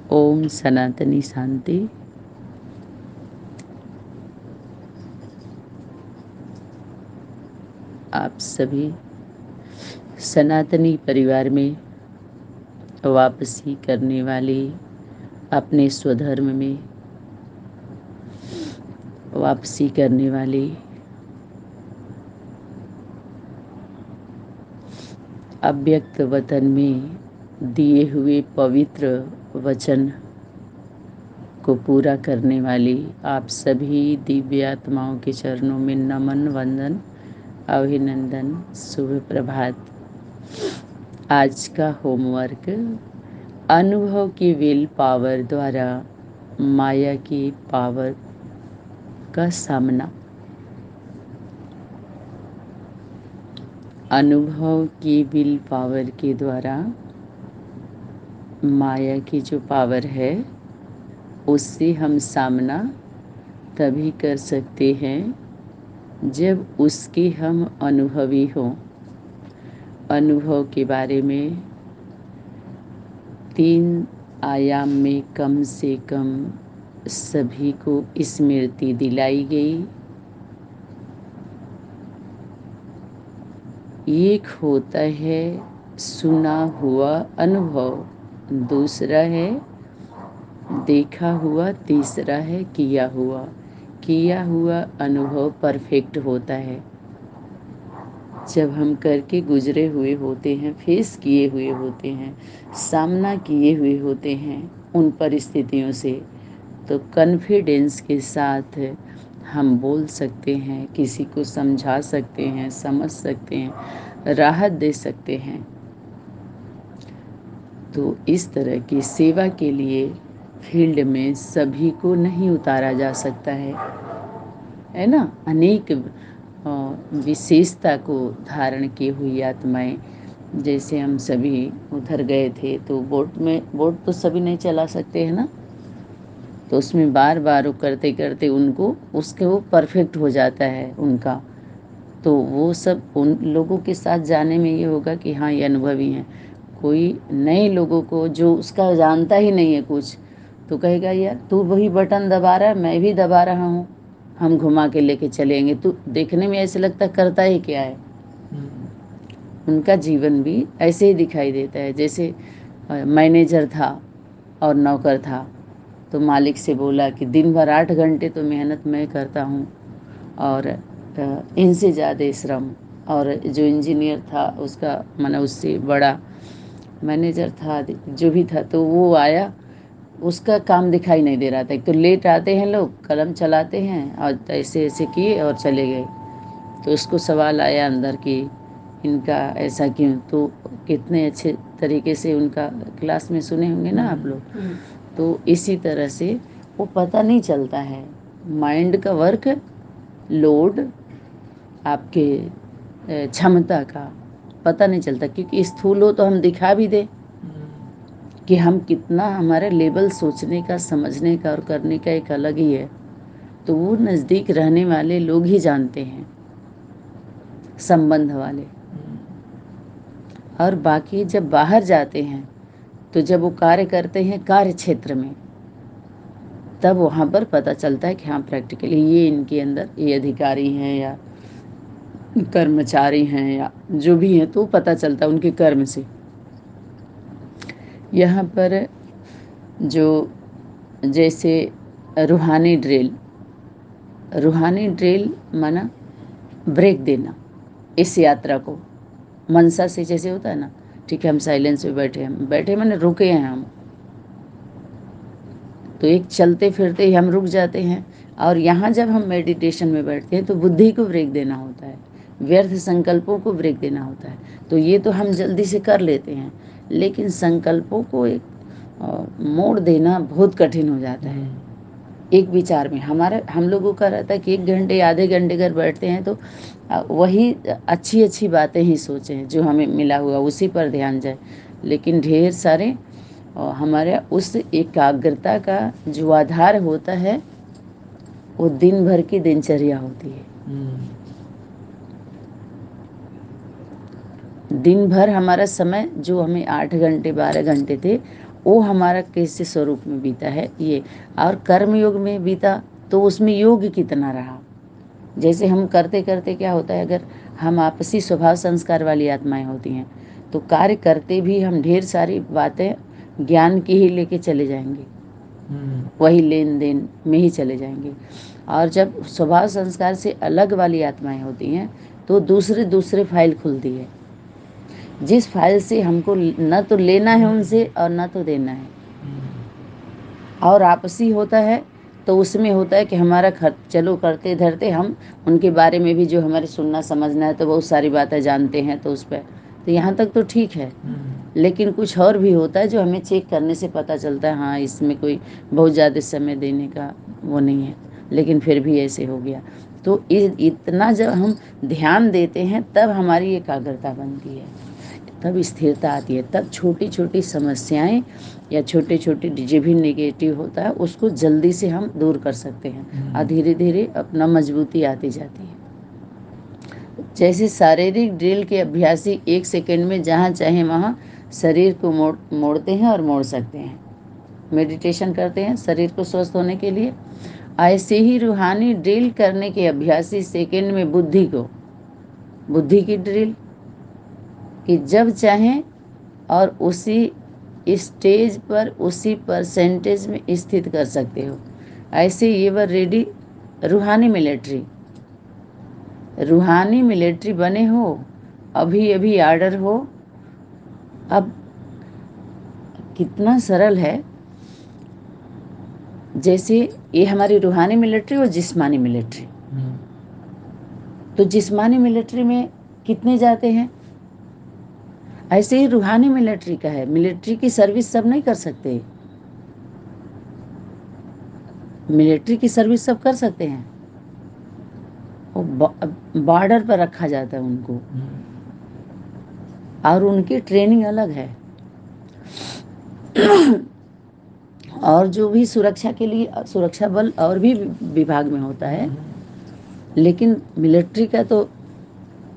ओम सनातनी शांति। आप सभी सनातनी परिवार में वापसी करने वाले, अपने स्वधर्म में वापसी करने वाले, अव्यक्त वतन में दिए हुए पवित्र वचन को पूरा करने वाली आप सभी दिव्य आत्माओं के चरणों में नमन, वंदन, अभिनंदन, शुभ प्रभात। आज का होमवर्क, अनुभव की विल पावर द्वारा माया की पावर का सामना। अनुभव की विल पावर के द्वारा माया की जो पावर है उससे हम सामना तभी कर सकते हैं जब उसके हम अनुभवी हों। अनुभव के बारे में 3 आयाम में कम से कम सभी को स्मृति दिलाई गई। एक होता है सुना हुआ अनुभव, दूसरा है देखा हुआ, तीसरा है किया हुआ। किया हुआ अनुभव परफेक्ट होता है जब हम करके गुजरे हुए होते हैं, फेस किए हुए होते हैं, सामना किए हुए होते हैं उन परिस्थितियों से, तो कॉन्फिडेंस के साथ हम बोल सकते हैं, किसी को समझा सकते हैं, समझ सकते हैं, राहत दे सकते हैं। तो इस तरह की सेवा के लिए फील्ड में सभी को नहीं उतारा जा सकता है ना। अनेक विशेषता को धारण की हुई आत्माएं, जैसे हम सभी उधर गए थे तो बोट तो सभी नहीं चला सकते हैं ना, तो उसमें बार बार वो करते करते उनको उसके वो परफेक्ट हो जाता है उनका। तो वो सब उन लोगों के साथ जाने में ये होगा कि हाँ ये अनुभवी हैं। कोई नए लोगों को जो उसका जानता ही नहीं है कुछ, तो कहेगा यार तू वही बटन दबा रहा है, मैं भी दबा रहा हूँ, हम घुमा के लेके चलेंगे। तो देखने में ऐसे लगता करता ही क्या है। उनका जीवन भी ऐसे ही दिखाई देता है। जैसे मैनेजर था और नौकर था, तो मालिक से बोला कि दिन भर 8 घंटे तो मेहनत मैं करता हूँ और इनसे ज़्यादा श्रम। और जो इंजीनियर था उसका माना उससे बड़ा मैनेजर था जो भी था, तो वो आया, उसका काम दिखाई नहीं दे रहा था। एक तो लेट आते हैं लोग, कलम चलाते हैं और ऐसे ऐसे किए और चले गए। तो उसको सवाल आया अंदर कि इनका ऐसा क्यों। तो कितने अच्छे तरीके से उनका क्लास में सुने होंगे ना आप लोग। तो इसी तरह से वो पता नहीं चलता है, माइंड का वर्क लोड, आपके क्षमता का पता नहीं चलता, क्योंकि स्थूल हो तो हम दिखा भी दे कि हम कितना, हमारे लेवल सोचने का, समझने का और करने का एक अलग ही है। तो वो नज़दीक रहने वाले लोग ही जानते हैं, संबंध वाले। और बाकी जब बाहर जाते हैं, तो जब वो कार्य करते हैं कार्य क्षेत्र में, तब वहाँ पर पता चलता है कि हाँ प्रैक्टिकली ये इनके अंदर ये अधिकारी हैं या कर्मचारी हैं या जो भी हैं, तो पता चलता है उनके कर्म से। यहाँ पर जो जैसे रूहानी ड्रिल माना ब्रेक देना इस यात्रा को, मनसा से जैसे होता है ना, ठीक है हम साइलेंस में बैठे मैंने रुके हैं हम, तो एक चलते फिरते ही हम रुक जाते हैं। और यहाँ जब हम मेडिटेशन में बैठते हैं तो बुद्धि को ब्रेक देना होता है, व्यर्थ संकल्पों को ब्रेक देना होता है। तो ये तो हम जल्दी से कर लेते हैं, लेकिन संकल्पों को एक मोड़ देना बहुत कठिन हो जाता है। एक विचार में हम लोगों का रहता है कि 1 घंटे आधे घंटे अगर बैठते हैं तो वही अच्छी अच्छी बातें ही सोचें, जो हमें मिला हुआ उसी पर ध्यान जाए। लेकिन ढेर सारे हमारे उस एकाग्रता का जो आधार होता है वो दिन भर की दिनचर्या होती है। दिन भर हमारा समय जो हमें 8 घंटे 12 घंटे थे, वो हमारा कैसे स्वरूप में बीता है ये, और कर्म योग में बीता तो उसमें योग कितना रहा। जैसे हम करते करते क्या होता है, अगर हम आपसी स्वभाव संस्कार वाली आत्माएं होती हैं तो कार्य करते भी हम ढेर सारी बातें ज्ञान की ही लेके चले जाएंगे, वही लेन देन में ही चले जाएंगे। और जब स्वभाव संस्कार से अलग वाली आत्माएं होती हैं तो दूसरे फाइल खुलती है, जिस फाइल से हमको न तो लेना है उनसे और न तो देना है। और आपसी होता है तो उसमें होता है कि हमारा चलो करते धरते हम उनके बारे में भी जो हमारे सुनना समझना है तो बहुत सारी बातें जानते हैं, तो उस पर तो यहाँ तक तो ठीक है। लेकिन कुछ और भी होता है जो हमें चेक करने से पता चलता है, हाँ इसमें कोई बहुत ज़्यादा समय देने का वो नहीं है, लेकिन फिर भी ऐसे हो गया। तो इतना जब हम ध्यान देते हैं तब हमारी एकाग्रता बनती है, तब स्थिरता आती है, तब छोटी छोटी समस्याएं या छोटे छोटे जो भी नेगेटिव होता है उसको जल्दी से हम दूर कर सकते हैं और धीरे धीरे अपना मजबूती आती जाती है। जैसे शारीरिक ड्रिल के अभ्यासी 1 सेकंड में जहाँ चाहे वहाँ शरीर को मोड़ते हैं और मोड़ सकते हैं, मेडिटेशन करते हैं शरीर को स्वस्थ होने के लिए। ऐसे ही रूहानी ड्रिल करने के अभ्यासी सेकंड में बुद्धि की ड्रिल कि जब चाहें और उसी स्टेज पर उसी परसेंटेज में स्थित कर सकते हो। ऐसे ये वर रेडी रूहानी मिलिट्री बने हो, अभी अभी आर्डर हो। अब कितना सरल है, जैसे ये हमारी रूहानी मिलिट्री और जिस्मानी मिलिट्री। तो जिस्मानी मिलिट्री में कितने जाते हैं, ऐसे ही रूहानी मिलिट्री का है। मिलिट्री की सर्विस सब नहीं कर सकते, मिलिट्री की सर्विस सब कर सकते हैं, बॉर्डर पर रखा जाता है उनको, और उनकी ट्रेनिंग अलग है। और जो भी सुरक्षा के लिए सुरक्षा बल और भी विभाग में होता है, लेकिन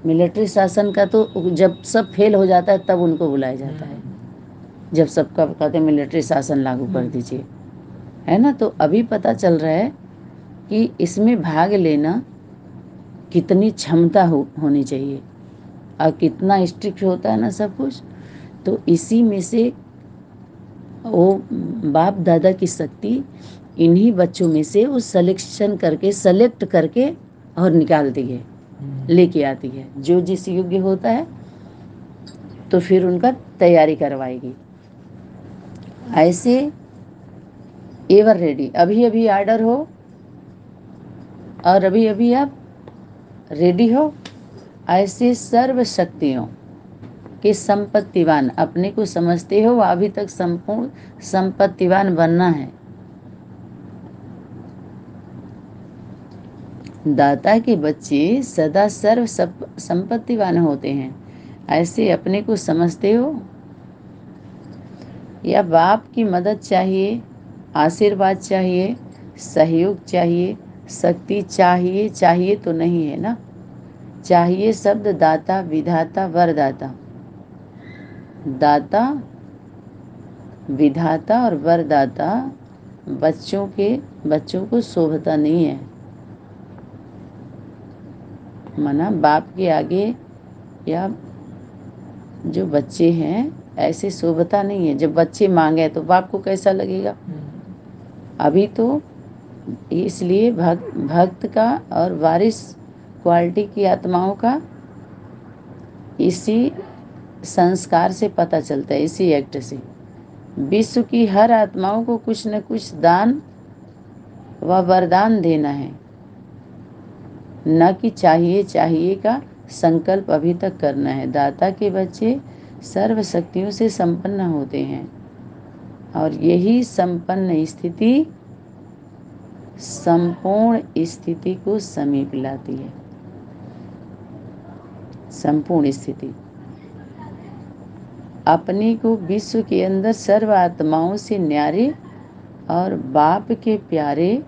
मिलिट्री शासन का तो जब सब फेल हो जाता है तब उनको बुलाया जाता है, जब सबका कहते हैं मिलिट्री शासन लागू कर दीजिए, है ना। तो अभी पता चल रहा है कि इसमें भाग लेना कितनी क्षमता होनी चाहिए और कितना स्ट्रिक्ट होता है ना सब कुछ। तो इसी में से वो बाप दादा की शक्ति इन्हीं बच्चों में से वो सेलेक्ट करके और निकालती है, लेके आती है जो जिस योग्य होता है, तो फिर उनका तैयारी करवाएगी। ऐसे एवर रेडी, अभी अभी आर्डर हो और अभी अभी आप रेडी हो। ऐसे सर्व शक्तियों के संपत्तिवान अपने को समझते हो, अभी तक संपूर्ण संपत्तिवान बनना है। दाता के बच्चे सदा सर्व संपत्तिवान होते हैं, ऐसे अपने को समझते हो। या बाप की मदद चाहिए, आशीर्वाद चाहिए, सहयोग चाहिए, शक्ति चाहिए तो नहीं है ना। चाहिए शब्द दाता, विधाता, वरदाता। दाता, विधाता और वरदाता बच्चों को शोभता नहीं है, माना बाप के आगे या जो बच्चे हैं ऐसे शोभता नहीं है। जब बच्चे मांगे तो बाप को कैसा लगेगा। अभी तो इसलिए भक्त का और वारिस क्वालिटी की आत्माओं का इसी संस्कार से पता चलता है, इसी एक्ट से। विश्व की हर आत्माओं को कुछ न कुछ दान व वरदान देना है, न कि चाहिए का संकल्प अभी तक करना है। दाता के बच्चे सर्व शक्तियों से संपन्न होते हैं और यही संपन्न स्थिति संपूर्ण स्थिति को समीप लाती है। संपूर्ण स्थिति अपने को विश्व के अंदर सर्व आत्माओं से न्यारे और बाप के प्यारे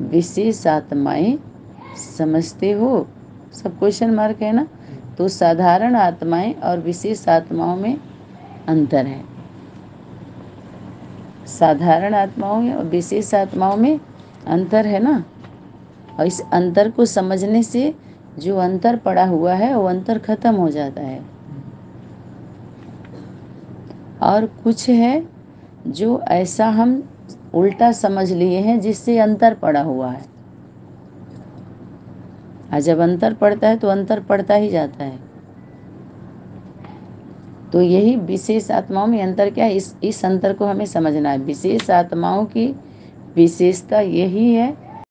विशेष आत्माएं समझते हो। सब क्वेश्चन मार्क है ना। तो साधारण आत्माएं और विशेष आत्माओं में अंतर है। साधारण आत्माओं में और विशेष आत्माओं में अंतर है ना। और इस अंतर को समझने से जो अंतर पड़ा हुआ है वो अंतर खत्म हो जाता है। और कुछ है जो ऐसा हम उल्टा समझ लिए हैं जिससे अंतर पड़ा हुआ है, और जब अंतर पड़ता है तो अंतर पड़ता ही जाता है। तो यही विशेष आत्माओं में अंतर क्या है, इस अंतर को हमें समझना है। विशेष आत्माओं की विशेषता यही है